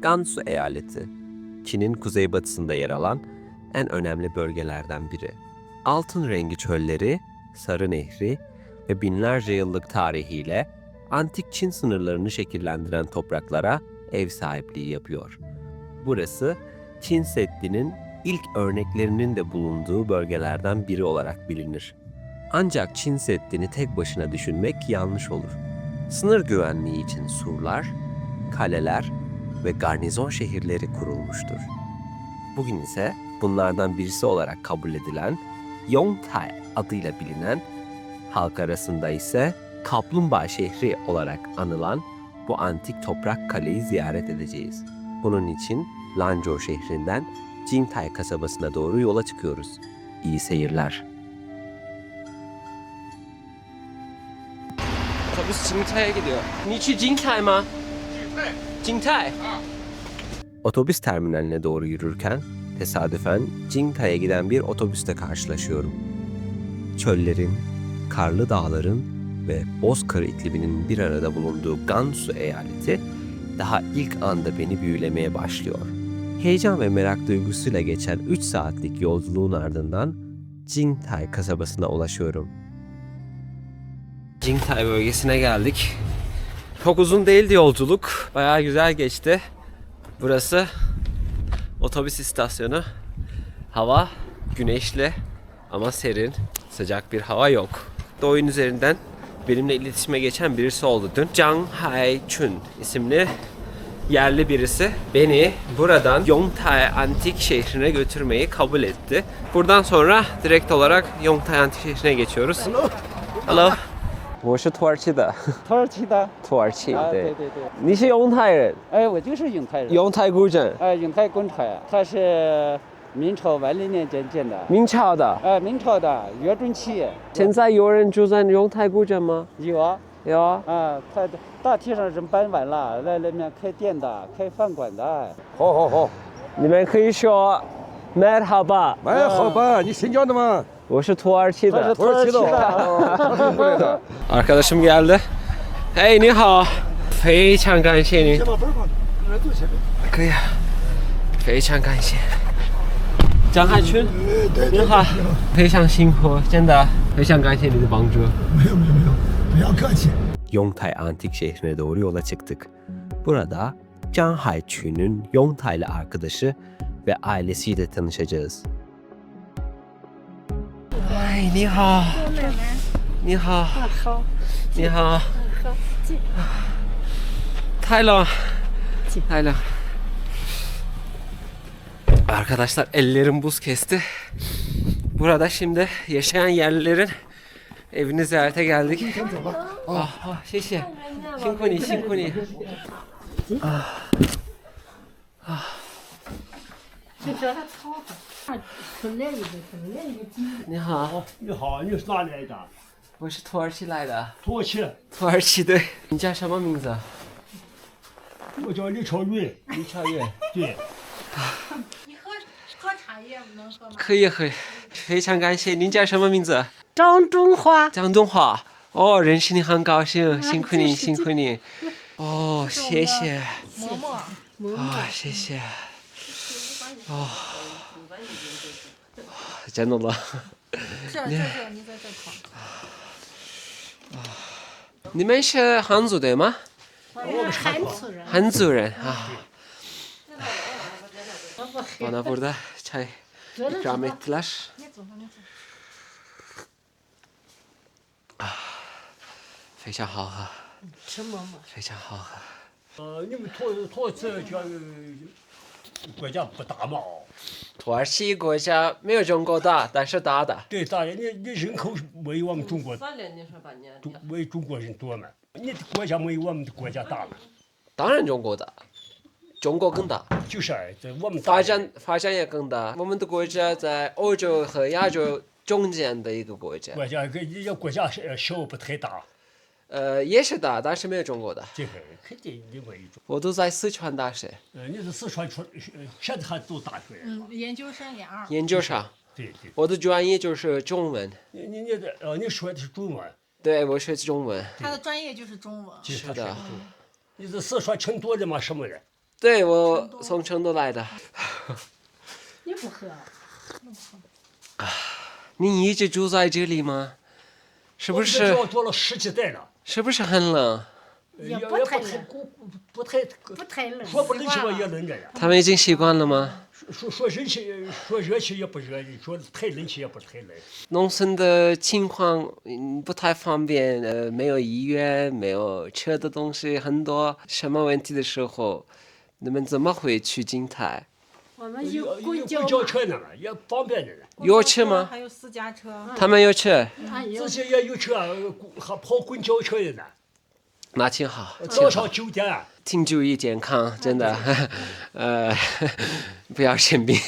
Gansu eyaleti, Çin'in kuzeybatısında yer alan en önemli bölgelerden biri. Altın rengi çölleri, Sarı Nehri ve binlerce yıllık tarihiyle antik Çin sınırlarını şekillendiren topraklara ev sahipliği yapıyor. Burası Çin Seddi'nin ilk örneklerinin de bulunduğu bölgelerden biri olarak bilinir. Ancak Çin Seddi'ni tek başına düşünmek yanlış olur. Sınır güvenliği için surlar, kaleler ve garnizon şehirleri kurulmuştur. Bugün ise bunlardan birisi olarak kabul edilen Yongtai adıyla bilinen, halk arasında ise Kaplumbağa şehri olarak anılan bu antik toprak kaleyi ziyaret edeceğiz. Bunun için Lanzhou şehrinden Jingtai kasabasına doğru yola çıkıyoruz. İyi seyirler. Otobüs Jingtai'ye gidiyor. 你去 Jingtai 吗? Jingtai. Otobüs terminaline doğru yürürken tesadüfen Jingtai'ye giden bir otobüste karşılaşıyorum. Çöllerin, karlı dağların ve bozkır ikliminin bir arada bulunduğu Gansu eyaleti daha ilk anda beni büyülemeye başlıyor. Heyecan ve merak duygusuyla geçen 3 saatlik yolculuğun ardından Jingtai kasabasına ulaşıyorum. Jingtai bölgesine geldik. Çok uzun değildi yolculuk. Bayağı güzel geçti. Burası otobüs istasyonu. Hava güneşli ama serin. Sıcak bir hava yok. Douyin üzerinden benimle iletişime geçen birisi oldu dün. Zhang Haichun isimli yerli birisi beni buradan Yongtai Antik şehrine götürmeyi kabul etti. Buradan sonra direkt olarak Yongtai Antik şehrine geçiyoruz. Hello. 我是土耳其的。土耳其的。土耳其，啊，对。对对对。你是永泰人？哎，我就是永泰人。永泰古镇。永泰工厂呀，它是明朝万历年间建的。明朝的。明朝的岳准期。现在有人住在永泰古镇吗？有啊。有啊。它大体上是搬完了，来那边开店的，开饭馆的。好好好，你们可以说 merhaba。merhaba，你新疆的吗？我是土耳其的。土耳其的，过来的。Arkadaşım geldi. Hey, 你好，非常感谢你。可以，非常感谢。张海群，你好，非常辛苦，真的非常感谢你的帮助。没有，不要客气。Yongtai Antik şehrine doğru yola çıktık. Burada Zhang Haichun'un Yongtai'li arkadaşı ve ailesiyle tanışacağız. Ay, 你好，你好，好，你好，好，进。太冷，太冷。Arkadaşlar ellerim buz kesti. Burada şimdi yaşayan yerlilerin evini ziyarete geldik.谢谢，辛苦你，辛苦你。你好，你好，你是哪来的？我是土耳其来的。土耳其，土耳其对。你叫什么名字？我叫李超云。李超越。对。你喝茶叶能喝吗？可以，非常感谢。您叫什么名字？张中华。张东华。哦，认识你很高兴，辛苦你，辛苦你。哦，谢谢。嬷嬷。谢谢。真的了。这，你在这烤。你们是汉族的吗？我们是汉族人。汉族人啊. Bana burada çay ikram ettiler.非常好喝，吃馍馍。非常好喝。你们土耳其这国家不大嘛？土耳其国家没有中国大，但是大的。对，大人，你人口没有我们中国没中国人多嘛？你的国家没有我们的国家大嘛？当然中国大，中国更大。就是在我们发展也更大。我们的国家在欧洲和亚洲中间的一个国家。国家跟人家国家小不太大。也是大，但是没有中国大。这个肯定另外一种。我都在四川大学。你是四川现在还读大学？研究生研二。研究生。对。我的专业就是中文。你说的是中文？对，我学中文。他的专业就是中文。是的。你是四川成都的吗？什么人？对，我从成都来的。你不喝，你一直住在这里吗？是不我是？这做了10几代了，是不是很冷？也不不太冷，不太，不太冷，说不冷气吧也习惯了。冷着呀。他们已经习惯了吗？说冷气，说热气也不热，说太冷气也不太冷。农村的情况不太方便，没有医院，没有吃的东西很多，什么问题的时候，你们怎么会去金泰？我们有公公交嘛，交车呢，也方便着呢。有车吗？还有私家车。他们有车，自己也有车，还跑公交车的呢。那挺好，早上9点，挺注意健康，真的，不要生病，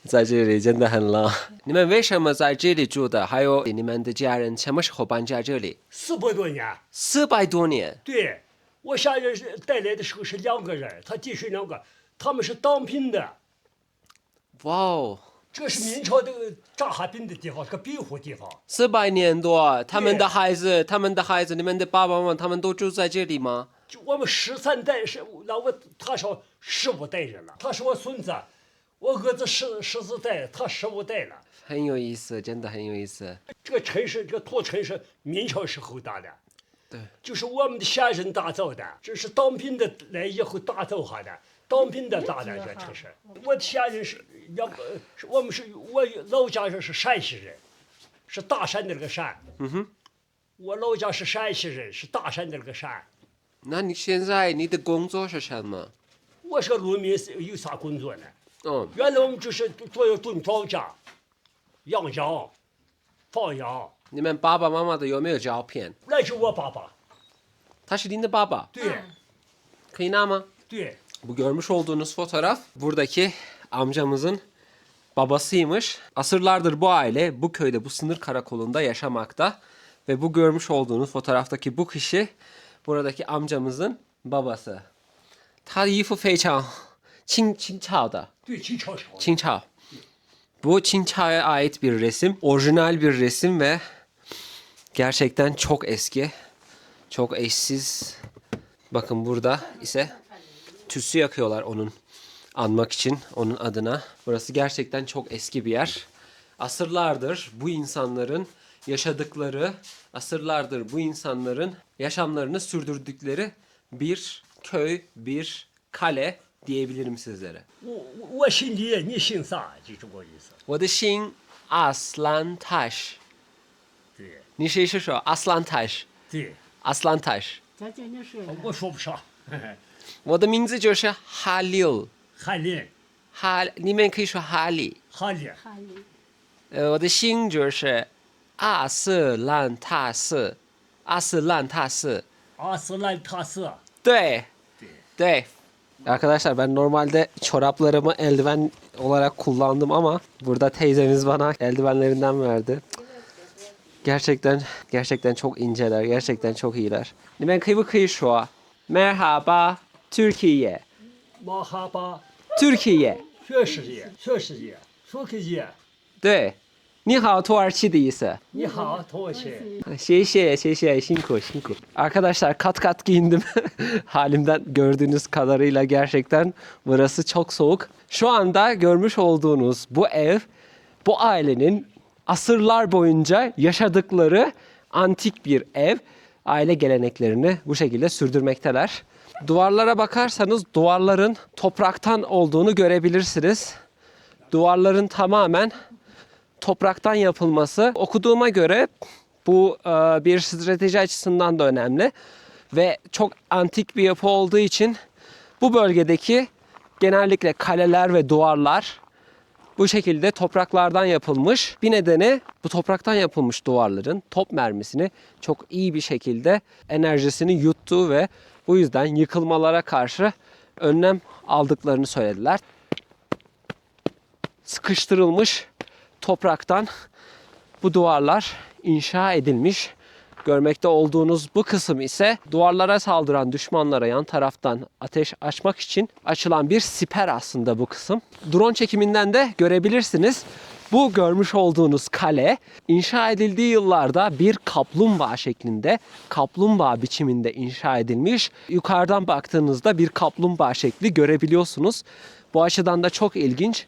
在这里真的很冷。你们为什么在这里住的？还有你们的家人什么时候搬家这里400多年。 ？400多年。对，我下人是带来的时候是2个人，他弟兄2个，他们是当兵的。哇哦这是明朝这个扎哈兵的地方，是个庇护地方。 ，400年多，他们的孩子，你们的爸爸妈妈，他们都住在这里吗？就我们13代是，那他上15代人了，他是我孙子，我儿子14代，他15代了。很有意思，真的很有意思。这个城市，这个土城是明朝时候打的，对，就是我们的先人打造的，这是当兵的来以后打造下的，当兵的打的这城市。我的先人是我老家人是陕西人，是大山的那个山。我老家是陕西人，是大山的那个山。那你现在你的工作是什么？我是个农民，有啥工作呢？原来我们就是主要种庄稼、养羊、放羊。你们爸爸妈妈的有没有照片？那是我爸爸。他是您de baba. 对 Kıyın ama. 对， Bu görmüş olduğunuz fotoğraf buradaki amcamızın babasıymış. Asırlardır bu aile bu köyde, bu sınır karakolunda yaşamakta. Ve bu görmüş olduğunuz fotoğraftaki bu kişi buradaki amcamızın babası. 他的衣服非常清朝的，对，清朝朝。清朝. Bu Çin Çağ'a ait bir resim. Orijinal bir resim ve gerçekten çok eski. Çok eşsiz. Bakın burada ise tütsü yakıyorlar onun anmak için, onun adına. Burası gerçekten çok eski bir yer. Asırlardır bu insanların yaşadıkları, asırlardır bu insanların yaşamlarını sürdürdükleri bir köy, bir kale diyebilirim sizlere. 我姓李，你姓啥？就是我意思。我的姓 Aslantaş. 对你谁是说 Aslantaş? 对， Aslantaş. 咱今年说我说不上。我的名字就是 Halil. 翰林，你们可以说 Halil. 翰林，哈里，我的姓就是阿斯兰塔斯. Aslan Tası. 阿斯兰塔斯。 对.对. Arkadaşlar ben normalde çoraplarımı eldiven olarak kullandım ama burada teyzemiz bana eldivenlerinden verdi. Gerçekten çok inceler, gerçekten çok iyiler. 你们可以说 Merhaba Türkiye. 马哈巴， Türkiye. 全世界，全世界，说可以。对. 你好土耳其的意思. 你好，同学。 Şey,辛苦. Arkadaşlar kat giyindim. Halimden gördüğünüz kadarıyla gerçekten burası çok soğuk. Şu anda görmüş olduğunuz bu ev, bu ailenin asırlar boyunca yaşadıkları antik bir ev. Aile geleneklerini bu şekilde sürdürmekteler. Duvarlara bakarsanız duvarların topraktan olduğunu görebilirsiniz. Duvarların tamamen topraktan yapılması. Okuduğuma göre bu bir strateji açısından da önemli ve çok antik bir yapı olduğu için bu bölgedeki genellikle kaleler ve duvarlar bu şekilde topraklardan yapılmış. Bir nedeni bu topraktan yapılmış duvarların top mermisini çok iyi bir şekilde enerjisini yuttuğu ve bu yüzden yıkılmalara karşı önlem aldıklarını söylediler. Sıkıştırılmış topraktan bu duvarlar inşa edilmiş. Görmekte olduğunuz bu kısım ise duvarlara saldıran düşmanlara yan taraftan ateş açmak için açılan bir siper aslında bu kısım. Drone çekiminden de görebilirsiniz. Bu görmüş olduğunuz kale inşa edildiği yıllarda bir kaplumbağa şeklinde, kaplumbağa biçiminde inşa edilmiş. Yukarıdan baktığınızda bir kaplumbağa şekli görebiliyorsunuz. Bu açıdan da çok ilginç.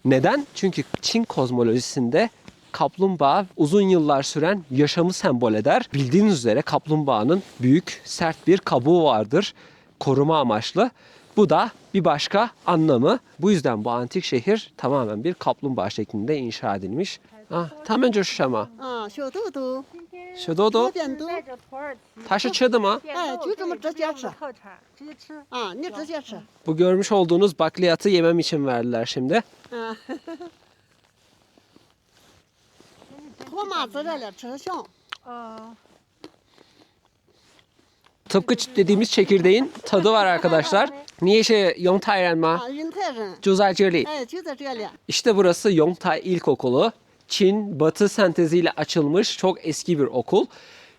Neden? Çünkü Çin kozmolojisinde kaplumbağa uzun yıllar süren yaşamı sembol eder. Bildiğiniz üzere kaplumbağanın büyük, sert bir kabuğu vardır. Koruma amaçlı. Bu da bir başka anlamı. Bu yüzden bu antik şehir tamamen bir kaplumbağa şeklinde inşa edilmiş. Ah, 他们就是什么？啊，小豆豆，小豆豆，小扁豆，带着土耳其它是吃的吗？哎就这么直接吃特产，直接吃。啊，你直接吃。 Bu görmüş olduğunuz bakliyatı yemem için verdiler şimdi. 嗯，托马子这里吃香。 Tıpkı dediğimiz çekirdeğin tadı var arkadaşlar. Niye şey Yongtai ma? 啊，云泰人， Cuzayceli. 哎，就在这里。 İşte burası Yongtai İlkokulu. Çin Batı senteziyle açılmış çok eski bir okul.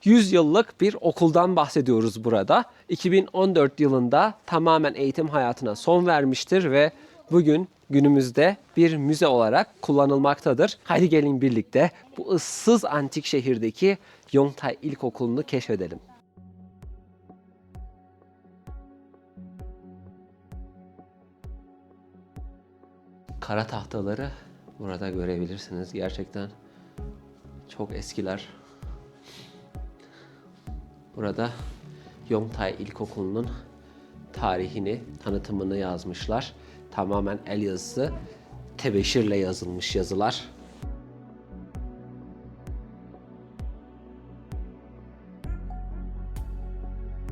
100 yıllık bir okuldan bahsediyoruz burada. 2014 yılında tamamen eğitim hayatına son vermiştir ve bugün günümüzde bir müze olarak kullanılmaktadır. Haydi gelin birlikte bu ıssız antik şehirdeki Yongtai İlkokulu'nu keşfedelim. Kara tahtaları burada görebilirsiniz. Gerçekten çok eskiler. Burada Yongtai İlkokulu'nun tarihini, tanıtımını yazmışlar. Tamamen el yazısı, tebeşirle yazılmış yazılar.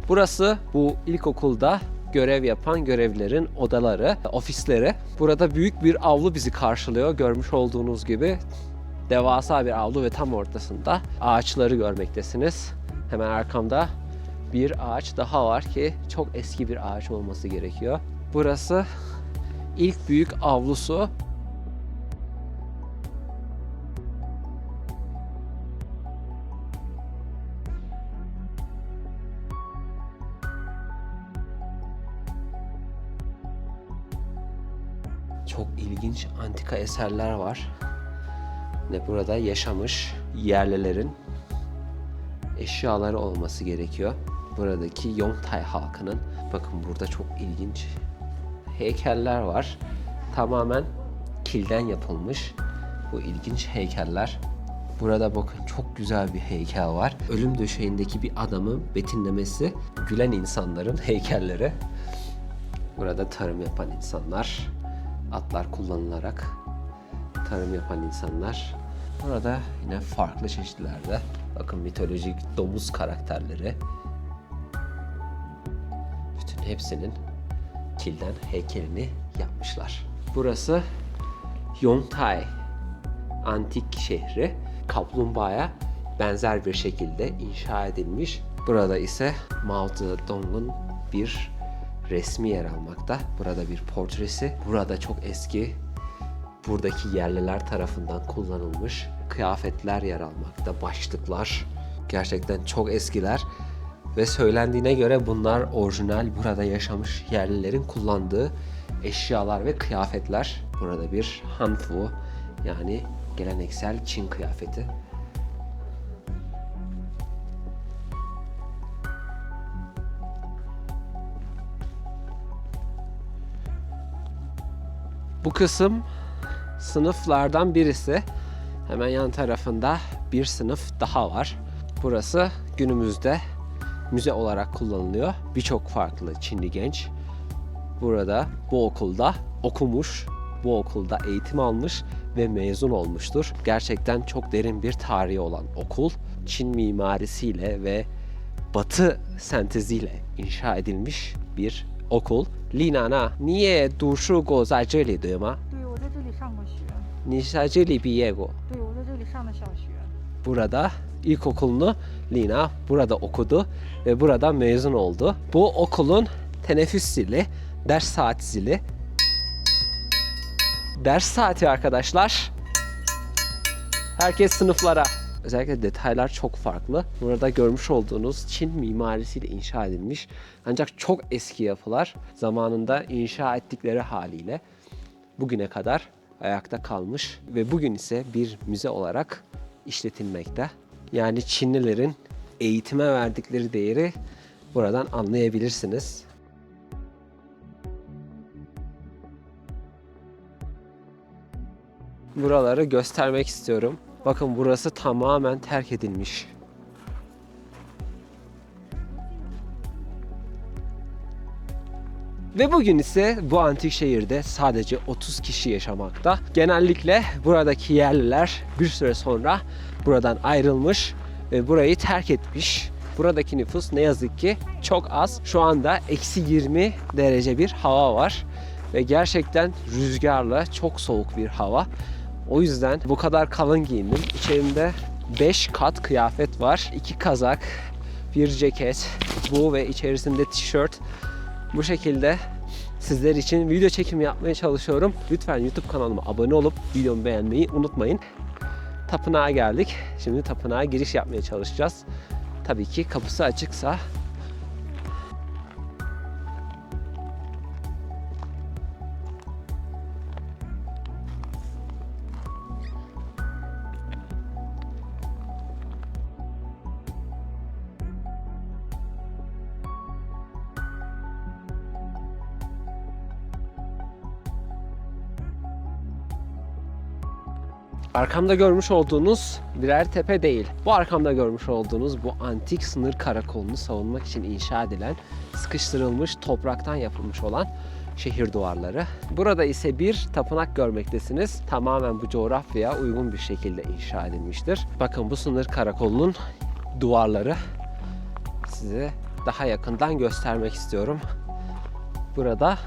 Burası bu ilkokulda görev yapan görevlilerin odaları, ofisleri. Burada büyük bir avlu bizi karşılıyor. Görmüş olduğunuz gibi devasa bir avlu ve tam ortasında ağaçları görmektesiniz. Hemen arkamda bir ağaç daha var ki çok eski bir ağaç olması gerekiyor. Burası ilk büyük avlusu. Çok ilginç antika eserler var. Ne burada yaşamış yerlilerin eşyaları olması gerekiyor. Buradaki Yongtai halkının. Bakın burada çok ilginç heykeller var. Tamamen kilden yapılmış bu ilginç heykeller. Burada bakın çok güzel bir heykel var. Ölüm döşeğindeki bir adamın betimlemesi, gülen insanların heykelleri. Burada tarım yapan insanlar, atlar kullanılarak tarım yapan insanlar. Burada yine farklı çeşitlerde. Bakın mitolojik domuz karakterleri. Bütün hepsinin kilden heykelini yapmışlar. Burası Yongtai antik şehri. Kaplumbağaya benzer bir şekilde inşa edilmiş. Burada ise Mao Zedong'un bir resmi yer almakta. Burada bir portresi. Burada çok eski, buradaki yerliler tarafından kullanılmış kıyafetler yer almakta. Başlıklar. Gerçekten çok eskiler. Ve söylendiğine göre bunlar orijinal burada yaşamış yerlilerin kullandığı eşyalar ve kıyafetler. Burada bir hanfu yani geleneksel Çin kıyafeti. Bu kısım sınıflardan birisi. Hemen yan tarafında bir sınıf daha var. Burası günümüzde müze olarak kullanılıyor. Birçok farklı Çinli genç burada bu okulda okumuş, bu okulda eğitim almış ve mezun olmuştur. Gerçekten çok derin bir tarihi olan okul. Çin mimarisiyle ve Batı senteziyle inşa edilmiş bir okul. Lina, 你也读书过在这里对吗？对，我在这里上过学。你在这里毕业过？对，我在这里上的小学。 Burada ilkokulunu Lina burada okudu ve burada mezun oldu. Bu okulun teneffüs zili, ders saat zili. Ders saati arkadaşlar. Herkes sınıflara. Özellikle detaylar çok farklı. Burada görmüş olduğunuz Çin mimarisiyle inşa edilmiş ancak çok eski yapılar zamanında inşa ettikleri haliyle bugüne kadar ayakta kalmış ve bugün ise bir müze olarak işletilmekte. Yani Çinlilerin eğitime verdikleri değeri buradan anlayabilirsiniz. Buraları göstermek istiyorum. Bakın burası tamamen terk edilmiş. Ve bugün ise bu antik şehirde sadece 30 kişi yaşamakta. Genellikle buradaki yerliler bir süre sonra buradan ayrılmış ve burayı terk etmiş. Buradaki nüfus ne yazık ki çok az. Şu anda eksi 20 derece bir hava var. Ve gerçekten rüzgarlı, çok soğuk bir hava. O yüzden bu kadar kalın giyindim. İçerimde 5 kat kıyafet var. 2 kazak, bir ceket, bu ve içerisinde tişört. Bu şekilde sizler için video çekimi yapmaya çalışıyorum. Lütfen YouTube kanalıma abone olup videomu beğenmeyi unutmayın. Tapınağa geldik. Şimdi tapınağa giriş yapmaya çalışacağız. Tabii ki kapısı açıksa. Arkamda görmüş olduğunuz birer tepe değil. Bu arkamda görmüş olduğunuz bu antik sınır karakolunu savunmak için inşa edilen, sıkıştırılmış topraktan yapılmış olan şehir duvarları. Burada ise bir tapınak görmektesiniz. Tamamen bu coğrafyaya uygun bir şekilde inşa edilmiştir. Bakın bu sınır karakolunun duvarları, size daha yakından göstermek istiyorum. Burada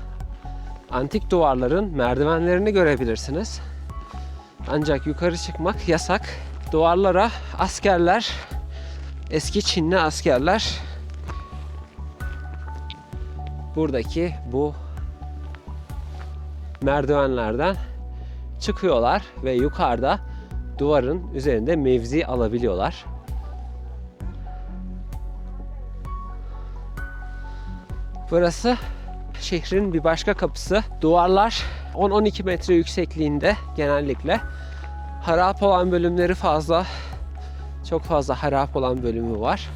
antik duvarların merdivenlerini görebilirsiniz. Ancak yukarı çıkmak yasak. Duvarlara askerler, eski Çinli askerler buradaki bu merdivenlerden çıkıyorlar ve yukarıda duvarın üzerinde mevzi alabiliyorlar. Burası şehrin bir başka kapısı. Duvarlar 10-12 metre yüksekliğinde genellikle. Harap olan bölümleri fazla. Çok fazla harap olan bölümü var.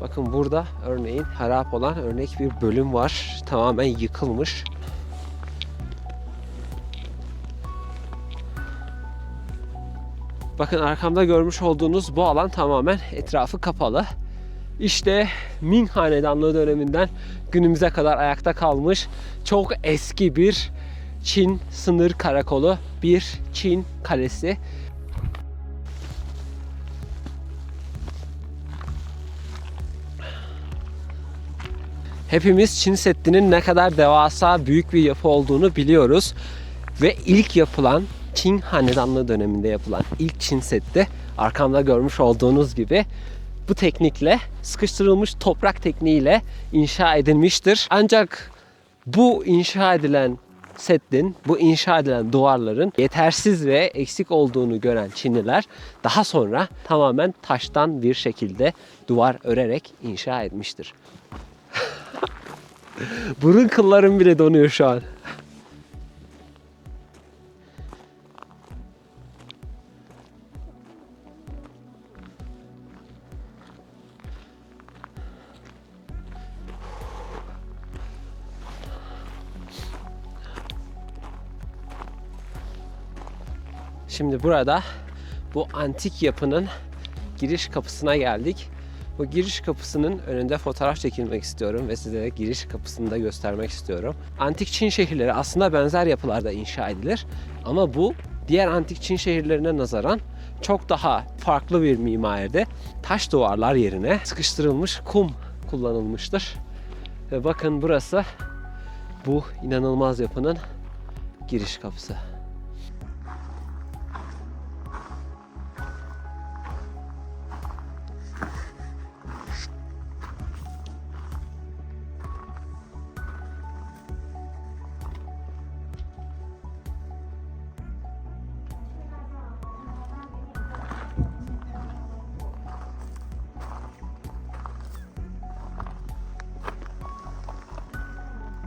Bakın burada örneğin harap olan örnek bir bölüm var. Tamamen yıkılmış. Bakın arkamda görmüş olduğunuz bu alan tamamen etrafı kapalı. İşte Ming Hanedanlığı döneminden günümüze kadar ayakta kalmış çok eski bir Çin sınır karakolu, bir Çin kalesi. Hepimiz Çin Seddi'nin ne kadar devasa büyük bir yapı olduğunu biliyoruz. Ve ilk yapılan Çin Hanedanlığı döneminde yapılan ilk Çin Seddi arkamda görmüş olduğunuz gibi bu teknikle, sıkıştırılmış toprak tekniğiyle inşa edilmiştir. Ancak bu inşa edilen seddin, bu inşa edilen duvarların yetersiz ve eksik olduğunu gören Çinliler daha sonra tamamen taştan bir şekilde duvar örerek inşa etmiştir. Burun kıllarım bile donuyor şu an. Şimdi burada bu antik yapının giriş kapısına geldik. Bu giriş kapısının önünde fotoğraf çekilmek istiyorum ve size de giriş kapısını da göstermek istiyorum. Antik Çin şehirleri aslında benzer yapılarda inşa edilir. Ama bu diğer antik Çin şehirlerine nazaran çok daha farklı bir mimaride. Taş duvarlar yerine sıkıştırılmış kum kullanılmıştır. Ve bakın burası bu inanılmaz yapının giriş kapısı.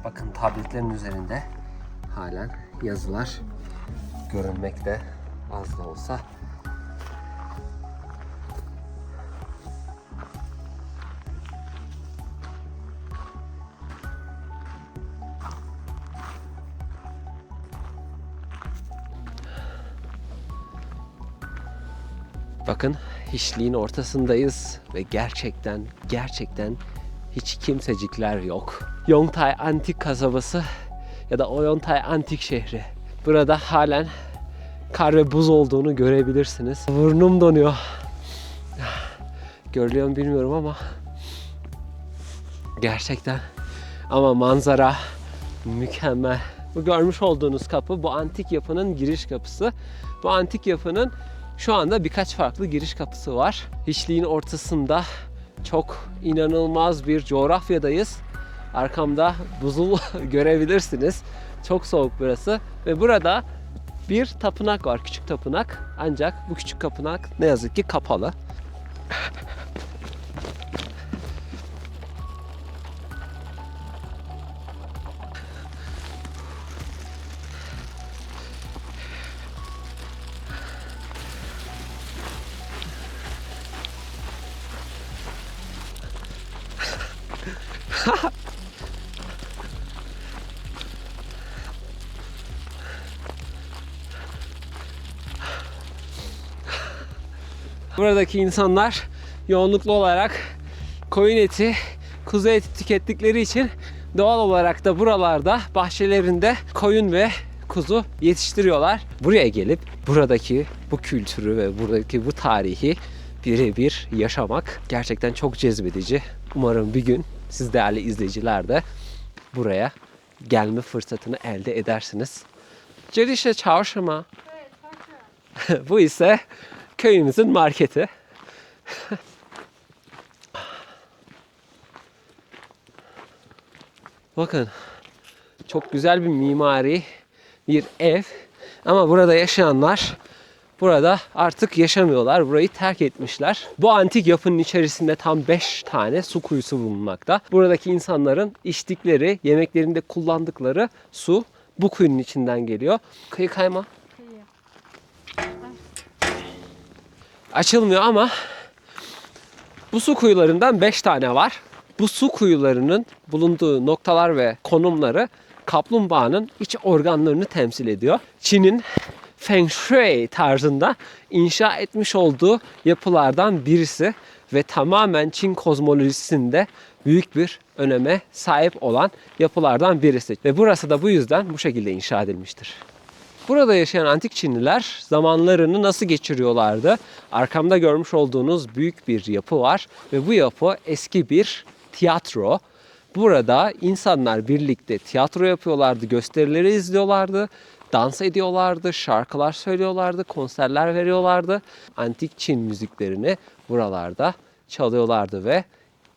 Bakın tabletlerin üzerinde halen yazılar görünmekte az da olsa. Bakın hiçliğin ortasındayız ve gerçekten hiç kimsecikler yok. Yongtai Antik Kasabası ya da Oyontai Antik Şehri. Burada halen kar ve buz olduğunu görebilirsiniz. Burnum donuyor. Görülüyor mu bilmiyorum ama gerçekten ama manzara mükemmel. Bu görmüş olduğunuz kapı bu antik yapının giriş kapısı. Bu antik yapının şu anda birkaç farklı giriş kapısı var. Hiçliğin ortasında çok inanılmaz bir coğrafyadayız. Arkamda buzul görebilirsiniz. Çok soğuk burası ve burada bir tapınak var, küçük tapınak. Ancak bu küçük tapınak ne yazık ki kapalı. Buradaki insanlar yoğunluklu olarak koyun eti, kuzu eti tükettikleri için doğal olarak da buralarda bahçelerinde koyun ve kuzu yetiştiriyorlar. Buraya gelip buradaki bu kültürü ve buradaki bu tarihi birebir yaşamak gerçekten çok cezbedici. Umarım bir gün siz değerli izleyiciler de buraya gelme fırsatını elde edersiniz. 这里是超市吗？ Bu ise köyümüzün marketi. Bakın çok güzel bir mimari bir ev ama burada yaşayanlar burada artık yaşamıyorlar. Burayı terk etmişler. Bu antik yapının içerisinde tam 5 tane su kuyusu bulunmakta. Buradaki insanların içtikleri, yemeklerinde kullandıkları su bu kuyunun içinden geliyor. Kıyı kayma. Açılmıyor ama bu su kuyularından 5 tane var. Bu su kuyularının bulunduğu noktalar ve konumları kaplumbağanın iç organlarını temsil ediyor. Çin'in Feng Shui tarzında inşa etmiş olduğu yapılardan birisi ve tamamen Çin kozmolojisinde büyük bir öneme sahip olan yapılardan birisi. Ve burası da bu yüzden bu şekilde inşa edilmiştir. Burada yaşayan antik Çinliler zamanlarını nasıl geçiriyorlardı? Arkamda görmüş olduğunuz büyük bir yapı var ve bu yapı eski bir tiyatro. Burada insanlar birlikte tiyatro yapıyorlardı, gösterileri izliyorlardı, dans ediyorlardı, şarkılar söylüyorlardı, konserler veriyorlardı. Antik Çin müziklerini buralarda çalıyorlardı ve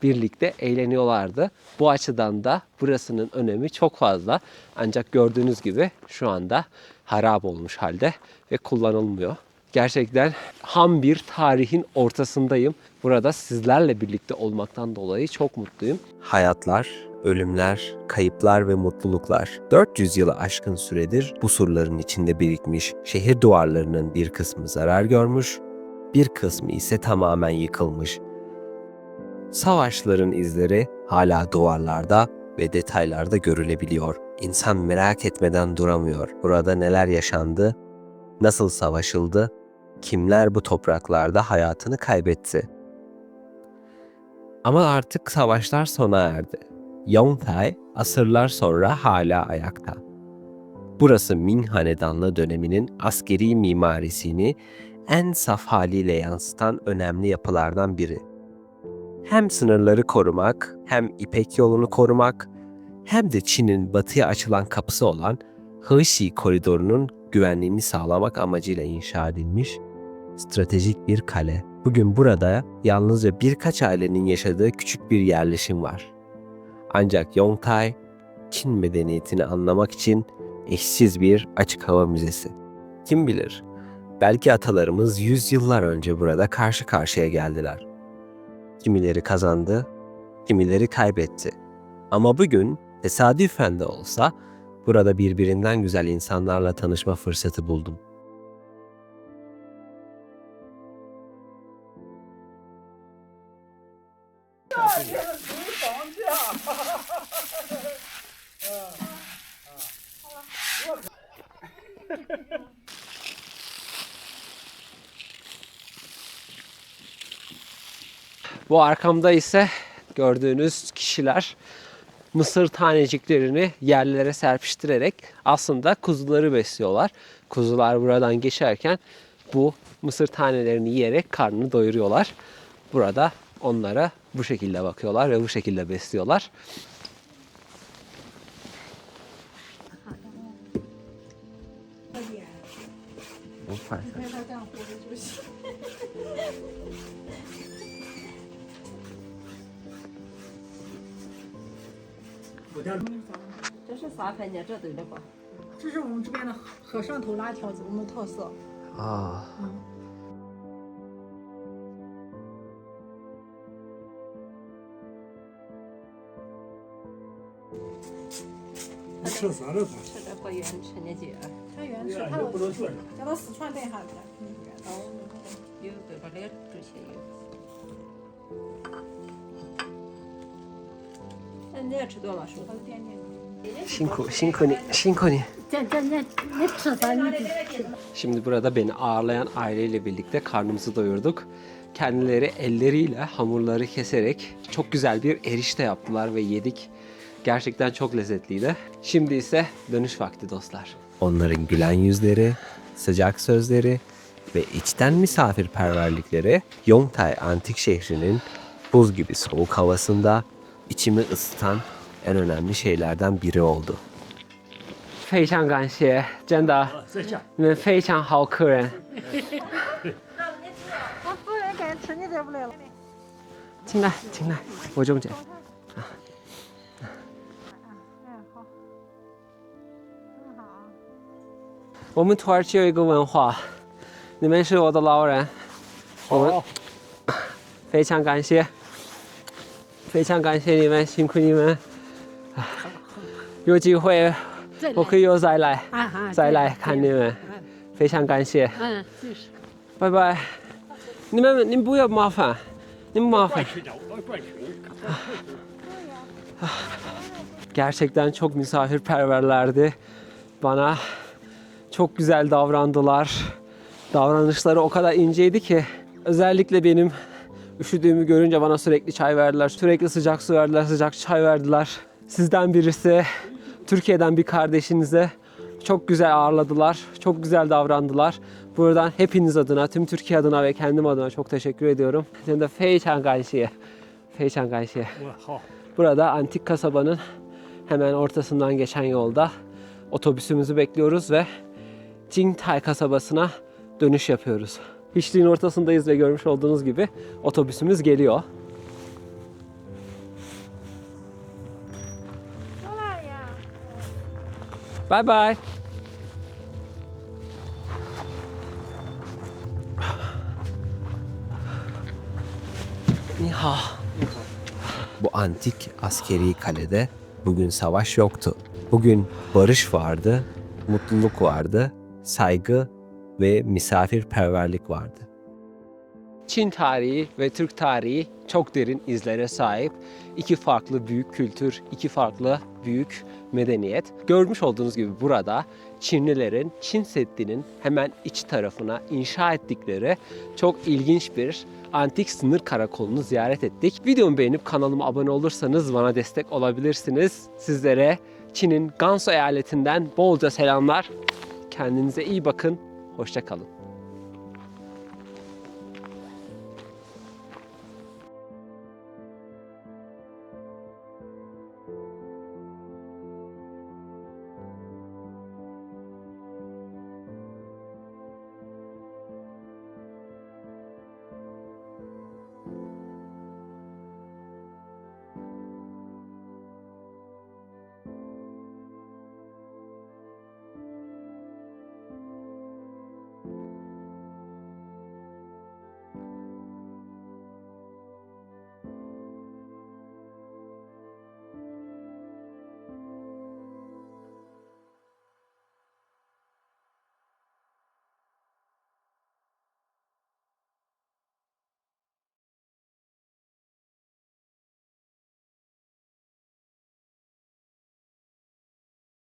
birlikte eğleniyorlardı. Bu açıdan da burasının önemi çok fazla. Ancak gördüğünüz gibi şu anda harap olmuş halde ve kullanılmıyor. Gerçekten ham bir tarihin ortasındayım. Burada sizlerle birlikte olmaktan dolayı çok mutluyum. Hayatlar, ölümler, kayıplar ve mutluluklar 400 yılı aşkın süredir bu surların içinde birikmiş. Şehir duvarlarının bir kısmı zarar görmüş, bir kısmı ise tamamen yıkılmış. Savaşların izleri hala duvarlarda ve detaylarda görülebiliyor. İnsan merak etmeden duramıyor. Burada neler yaşandı, nasıl savaşıldı, kimler bu topraklarda hayatını kaybetti. Ama artık savaşlar sona erdi. Yongtai asırlar sonra hala ayakta. Burası Ming Hanedanlığı döneminin askeri mimarisini en saf haliyle yansıtan önemli yapılardan biri. Hem sınırları korumak, hem İpek yolunu korumak, hem de Çin'in batıya açılan kapısı olan Hexi koridorunun güvenliğini sağlamak amacıyla inşa edilmiş stratejik bir kale. Bugün burada yalnızca birkaç ailenin yaşadığı küçük bir yerleşim var. Ancak Yongtai, Çin medeniyetini anlamak için eşsiz bir açık hava müzesi. Kim bilir, belki atalarımız yüzyıllar önce burada karşı karşıya geldiler. Kimileri kazandı, kimileri kaybetti. Ama bugün tesadüfen de olsa Burada birbirinden güzel insanlarla tanışma fırsatı buldum. Bu arkamda ise gördüğünüz kişiler mısır taneciklerini yerlere serpiştirerek aslında kuzuları besliyorlar. Kuzular buradan geçerken bu mısır tanelerini yiyerek karnını doyuruyorlar. Burada onlara bu şekilde bakıyorlar ve bu şekilde besliyorlar.这是啥饭店？这对的吧？这是我们这边的和尚头辣条子，我们特色。 Aa.吃这不愿吃那劲儿，太原吃，他不能做。叫到四川带下子，有对吧？这这些有。那你也吃多了是吧？点点。 Şinkoni. 你吃啥？你吃。 Şimdi burada beni ağırlayan aileyle birlikte karnımızı doyurduk. Kendileri elleriyle hamurları keserek çok güzel bir erişte yaptılar ve yedik. Gerçekten çok lezzetliydi. Şimdi ise dönüş vakti dostlar. Onların gülen yüzleri, sıcak sözleri ve içten misafirperverlikleri Yongtai antik şehrinin buz gibi soğuk havasında içimi ısıtan en önemli şeylerden biri oldu. 非常感谢，真的，再见。你们非常好客人。我夫人该吃，你再不来了。进来，进来，我中间。哎，好，很好。我们土耳其有一个文化，你们是我的老人，我们非常感谢，非常感谢你们，辛苦你们。有机会我可以又再来，再来看你们，非常感谢。就是。拜拜。你们不要麻烦，你们麻烦。Gerçekten çok misafirperverlerdi. Bana çok güzel davrandılar. Davranışları o kadar inceydi ki özellikle benim üşüdüğümü görünce bana sürekli çay verdiler. Sürekli sıcak su verdiler, sıcak çay verdiler. Sizden birisi Türkiye'den bir kardeşinize çok güzel ağırladılar. Çok güzel davrandılar. Buradan hepiniz adına, tüm Türkiye adına ve kendim adına çok teşekkür ediyorum. Sen de 非常感谢. 非常感谢. Burada antik kasabanın hemen ortasından geçen yolda otobüsümüzü bekliyoruz ve Jingtai kasabasına dönüş yapıyoruz. Hiçliğin ortasındayız ve görmüş olduğunuz gibi otobüsümüz geliyor. Bye bye. Ni hao. Bu antik askeri kalede bugün savaş yoktu. Bugün barış vardı, mutluluk vardı, saygı ve misafirperverlik vardı. Çin tarihi ve Türk tarihi çok derin izlere sahip. İki farklı büyük kültür, iki farklı büyük medeniyet. Görmüş olduğunuz gibi burada Çinlilerin Çin Seddi'nin hemen iç tarafına inşa ettikleri çok ilginç bir antik sınır karakolunu ziyaret ettik. Videomu beğenip kanalıma abone olursanız bana destek olabilirsiniz. Sizlere Çin'in Gansu eyaletinden bolca selamlar. Kendinize iyi bakın. Hoşça kalın.